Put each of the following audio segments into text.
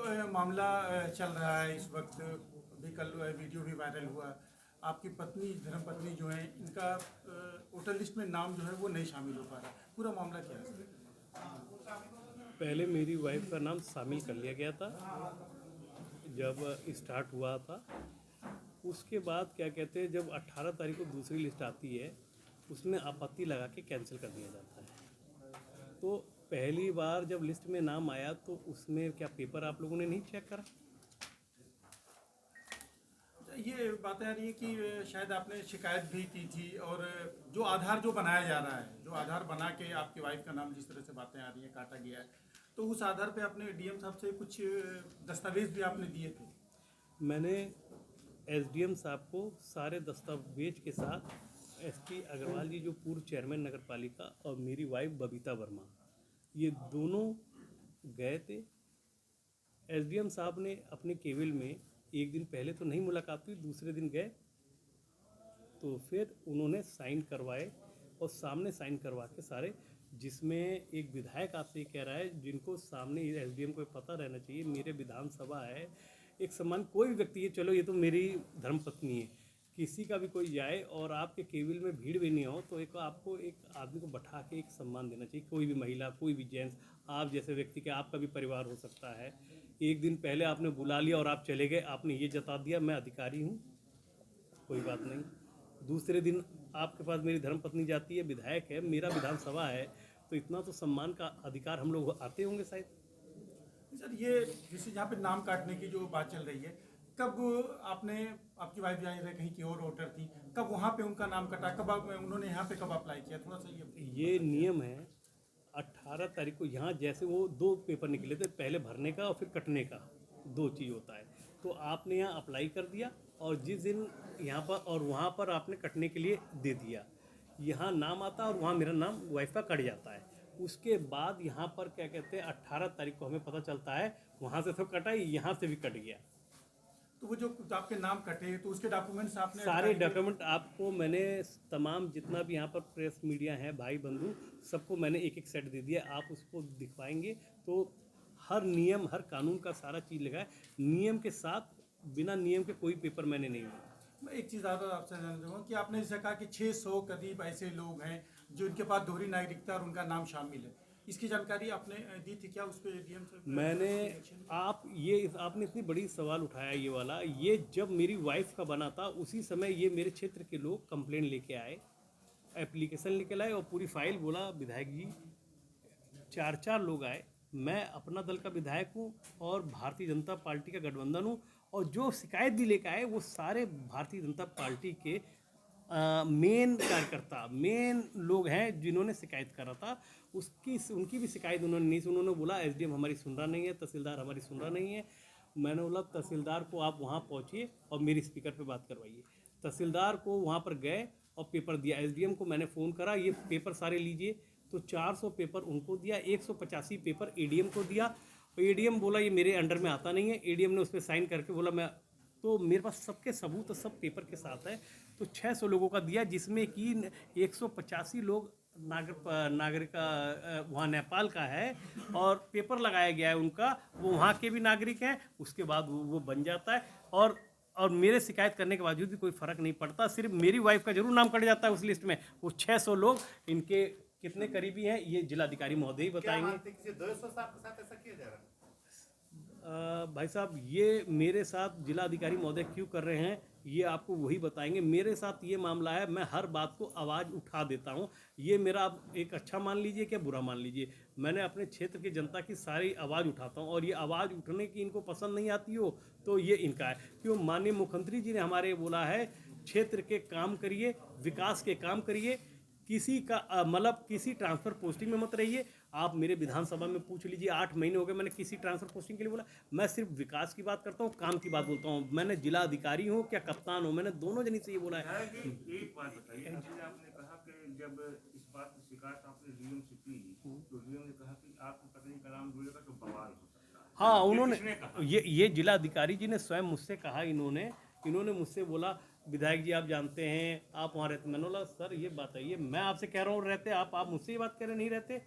मामला चल रहा है इस वक्त, अभी कल वीडियो भी वायरल हुआ। आपकी पत्नी, धर्मपत्नी जो है, इनका वोटर लिस्ट में नाम जो है वो नहीं शामिल हो पा रहा। पूरा मामला क्या है सर? पहले मेरी वाइफ का नाम शामिल कर लिया गया था जब स्टार्ट हुआ था। उसके बाद क्या कहते हैं, जब 18 तारीख को दूसरी लिस्ट आती है उसमें आपत्ति लगा के कैंसिल कर दिया जाता है। तो पहली बार जब लिस्ट में नाम आया तो उसमें क्या पेपर आप लोगों ने नहीं चेक करा? ये बातें आ रही है कि शायद आपने शिकायत भी की थी, और जो आधार जो बनाया जा रहा है, जो आधार बना के आपकी वाइफ का नाम जिस तरह से बातें आ रही हैं काटा गया है, तो उस आधार पे आपने डीएम साहब से कुछ दस्तावेज भी आपने दिए थे। मैंने एसडीएम साहब को सारे दस्तावेज के साथ, एसपी अग्रवाल जी जो पूर्व चेयरमैन नगर पालिका, और मेरी वाइफ बबीता वर्मा, ये दोनों गए थे। एसडीएम साहब ने अपने केबिल में एक दिन पहले तो नहीं मुलाकात हुई, दूसरे दिन गए तो फिर उन्होंने साइन करवाए और सामने साइन करवा के सारे, जिसमें एक विधायक आपसे कह रहा है जिनको सामने एसडीएम को पता रहना चाहिए, मेरे विधानसभा है, एक सम्मान कोई भी व्यक्ति है, चलो ये तो मेरी धर्मपत्नी है, किसी का भी कोई जाए और आपके केबिल में भीड़ भी नहीं हो तो एक आपको एक आदमी को बैठा के एक सम्मान देना चाहिए। कोई भी महिला, कोई भी जेंट्स, आप जैसे व्यक्ति के, आपका भी परिवार हो सकता है। एक दिन पहले आपने बुला लिया और आप चले गए, आपने ये जता दिया मैं अधिकारी हूँ, कोई बात नहीं। दूसरे दिन आपके पास मेरी धर्मपत्नी जाती है, विधायक है, मेरा विधानसभा है, तो इतना तो सम्मान का अधिकार हम लोग आते होंगे शायद। सर, ये जैसे जहाँ पे नाम काटने की जो बात चल रही है, कब आपने, आपकी वाइफ जा रहे कहीं की और वोटर थी, कब वहाँ पे उनका नाम कटा, कब उन्होंने यहाँ पे कब अप्लाई किया, थोड़ा सा ये नियम है 18 तारीख को यहाँ, जैसे वो दो पेपर निकले थे, पहले भरने का और फिर कटने का, दो चीज़ होता है। तो आपने यहाँ अप्लाई कर दिया और जिस दिन यहाँ पर और वहाँ पर आपने कटने के लिए दे दिया, यहाँ नाम आता और वहाँ मेरा नाम वाइफ का कट जाता है। उसके बाद यहाँ पर क्या कहते हैं 18 तारीख को हमें पता चलता है, वहाँ से तो कटा, यहाँ से भी कट गया। तो वो जो आपके नाम कटे तो उसके डॉक्यूमेंट्स आपने सारे डॉक्यूमेंट आपको मैंने, तमाम जितना भी यहाँ पर प्रेस मीडिया है, भाई बंधु, सबको मैंने एक एक सेट दे दिया। आप उसको दिखवाएंगे तो हर नियम, हर कानून का सारा चीज़ लगा है, नियम के साथ, बिना नियम के कोई पेपर मैंने नहीं दिया। मैं एक चीज़ ज़्यादा आपसे जानना चाहूँगा कि आपने जैसे कहा कि 600 करीब ऐसे लोग हैं जो इनके पास दोहरी नागरिकता और उनका नाम शामिल है, इसकी जानकारी आपने दी थी क्या उस पर डीएम से? मैंने, आपने इतनी बड़ी सवाल उठाया ये वाला, ये जब मेरी वाइफ का बना था उसी समय ये मेरे क्षेत्र के लोग कंप्लेंट लेके आए, एप्लीकेशन लेके आए और पूरी फाइल, बोला विधायक जी, चार चार लोग आए, मैं अपना दल का विधायक हूँ और भारतीय जनता पार्टी का गठबंधन हूँ, और जो शिकायत भी लेकर आए वो सारे भारतीय जनता पार्टी के मेन कार्यकर्ता, मेन लोग हैं जिन्होंने शिकायत करा था। उनकी भी शिकायत उन्होंने नहीं सुनी। उन्होंने बोला एसडीएम हमारी सुन रहा नहीं है, तहसीलदार हमारी सुन रहा नहीं है। मैंने बोला तहसीलदार को आप वहाँ पहुँचिए और मेरी स्पीकर पे बात करवाइए। तहसीलदार को वहाँ पर गए और पेपर दिया। एसडीएम को मैंने फ़ोन करा, ये पेपर सारे लीजिए, तो 400 पेपर उनको दिया, 185 पेपर एडीएम को दिया। और एडीएम बोला ये मेरे अंडर में आता नहीं है। एडीएम ने उस पर साइन करके बोला मैं, तो मेरे पास सबके सबूत सब पेपर के साथ है। तो 600 लोगों का दिया, जिसमें कि 185 लोग नागरिक वहाँ नेपाल का है और पेपर लगाया गया है उनका, वो वहाँ के भी नागरिक हैं। उसके बाद वो बन जाता है, और मेरे शिकायत करने के बावजूद भी कोई फ़र्क नहीं पड़ता। सिर्फ मेरी वाइफ का जरूर नाम कट जाता है उस लिस्ट में। वो 600 लोग इनके कितने करीबी हैं ये जिलाधिकारी महोदय ही बताएंगे। भाई साहब, ये मेरे साथ जिलाधिकारी महोदय क्यों कर रहे हैं ये आपको वही बताएंगे। मेरे साथ ये मामला है, मैं हर बात को आवाज़ उठा देता हूँ। ये मेरा आप एक अच्छा मान लीजिए क्या बुरा मान लीजिए, मैंने अपने क्षेत्र की जनता की सारी आवाज़ उठाता हूँ, और ये आवाज़ उठने की इनको पसंद नहीं आती हो तो ये इनका है। क्यों माननीय मुख्यमंत्री जी ने हमारे बोला है क्षेत्र के काम करिए, विकास के काम करिए, किसी का मतलब किसी ट्रांसफ़र पोस्टिंग में मत रहिए। आप मेरे विधानसभा में पूछ लीजिए, 8 महीने हो गए मैंने किसी ट्रांसफ़र पोस्टिंग के लिए बोला। मैं सिर्फ विकास की बात करता हूँ, काम की बात बोलता हूँ। मैंने जिला अधिकारी हूँ क्या कप्तान हूँ, मैंने दोनों जनी से ये बोला है। एक बात बताइए, जैसे आपने कहा कि जब इस बात की शिकायत आपने डीएम से की तो डीएम ने कहा कि आपकी पत्नी का नाम जुड़ेगा तो बवाल हो सकता है। हाँ, ये उन्होंने, किसने कहा? ये जिला अधिकारी जी ने स्वयं मुझसे कहा। इन्होंने मुझसे बोला विधायक जी आप जानते हैं आप वहाँ रहते। मैंने बोला सर ये बताइए, मैं आपसे कह रहा हूँ रहते, आप मुझसे ये बात कह रहे नहीं रहते।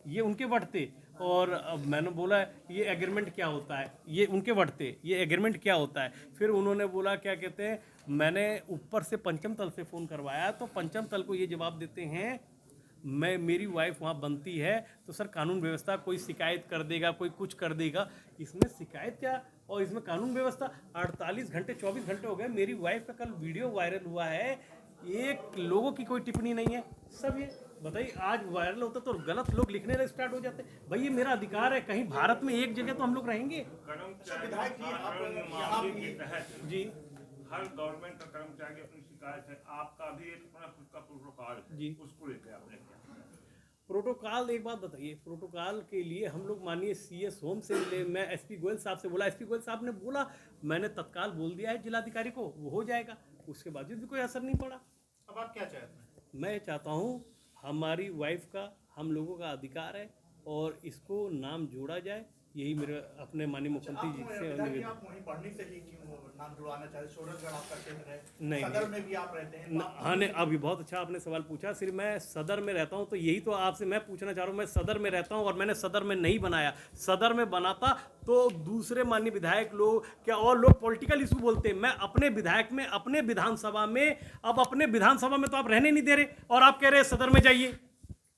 ये उनके वट थे। और अब मैंने बोला ये एग्रीमेंट क्या होता है, ये उनके वट थे, ये एग्रीमेंट क्या होता है। फिर उन्होंने बोला क्या कहते हैं, मैंने ऊपर से पंचम तल से फ़ोन करवाया तो पंचम तल को ये जवाब देते हैं मैं मेरी वाइफ वहाँ बनती है तो सर कानून व्यवस्था कोई शिकायत कर देगा, कोई कुछ कर देगा। इसमें शिकायत क्या और इसमें कानून व्यवस्था। 48 घंटे 24 घंटे हो गए, मेरी वाइफ का कल वीडियो वायरल हुआ है, एक लोगों की कोई टिप्पणी नहीं है। सब ये बताइए आज वायरल होता तो गलत लोग लिखने स्टार्ट हो जाते। भाई ये मेरा अधिकार है, कहीं भारत में एक जगह तो हम लोग रहेंगे। कर्मचारी आचरण मामले के तहत जी हर गवर्नमेंट का कर्मचारी अपनी शिकायत है, आपका भी एक अपना खुद का प्रोटोकॉल है जी। उसको लेकर आपने क्या प्रोटोकॉल, एक बात बताइए, प्रोटोकॉल के लिए हम लोग मानिए सीएस होम से मिले, मैं एसपी गोयल साहब से बोला, एसपी गोयल साहब ने बोला मैंने तत्काल बोल दिया है जिलाधिकारी को, वो हो जाएगा। उसके बावजूद भी कोई असर नहीं पड़ा। अब आप क्या चाहते हैं? मैं चाहता हूँ हमारी वाइफ का हम लोगों का अधिकार है और इसको नाम जोड़ा जाए, यही मेरे अपने माननीय मुख्यमंत्री जी से निवेदन। आप वहीं पढ़ने से ही क्यों नाम जुड़वाना चाहते? शोरतगढ़ आपका क्षेत्र है, नहीं, सदर में भी आप रहते हैं। हाँ नहीं, अभी बहुत अच्छा आपने सवाल पूछा। सिर्फ मैं सदर में रहता हूँ तो यही तो आपसे मैं पूछना चाह रहा हूँ, मैं सदर में रहता हूँ और मैंने सदर में नहीं बनाया। सदर में बनाता तो दूसरे माननीय विधायक लोग क्या और लोग पॉलिटिकल इशू बोलते हैं। मैं अपने विधायक में अपने विधानसभा में, अब अपने विधानसभा में तो आप रहने नहीं दे रहे और आप कह रहे हैं सदर में जाइए,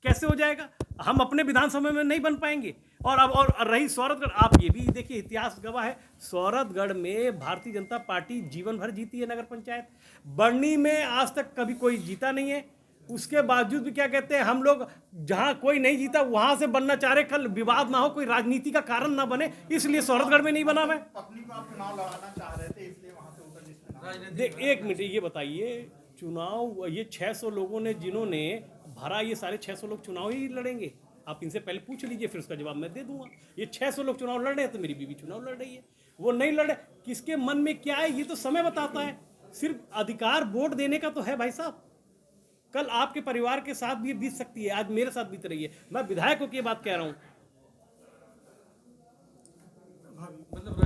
कैसे हो जाएगा? हम अपने विधानसभा में नहीं बन पाएंगे। और अब और रही सौरतगढ़, आप ये भी देखिए इतिहास गवाह है, सौरतगढ़ में भारतीय जनता पार्टी जीवन भर जीती है नगर पंचायत। बढ़नी में आज तक कभी कोई जीता नहीं है। उसके बावजूद भी क्या कहते हैं, हम लोग जहां कोई नहीं जीता वहां से बनना चाह रहे, कल विवाद ना हो, कोई राजनीति का कारण ना बने, इसलिए सौरतगढ़ में नहीं बना मैं। पत्नी को आप चुनाव लड़ाना चाह रहे थे इसलिए वहां से उतर जिसमें देख एक मिनट ये बताइए, चुनाव ये 600 लोगों ने जिन्होंने भरा, ये सारे 600 लोग चुनाव ही लड़ेंगे? आप इनसे पहले पूछ लीजिए, फिर उसका जवाब मैं दे दूंगा। ये 600 लोग चुनाव लड़ रहे हैं तो मेरी बीवी चुनाव लड़ रही है, वो नहीं लड़े। किसके मन में क्या है ये तो समय बताता है। सिर्फ अधिकार वोट देने का तो है भाई साहब। कल आपके परिवार के साथ भी बीत सकती है, आज मेरे साथ बीत रही है। मैं विधायकों की बात कह रहा हूँ। मतलब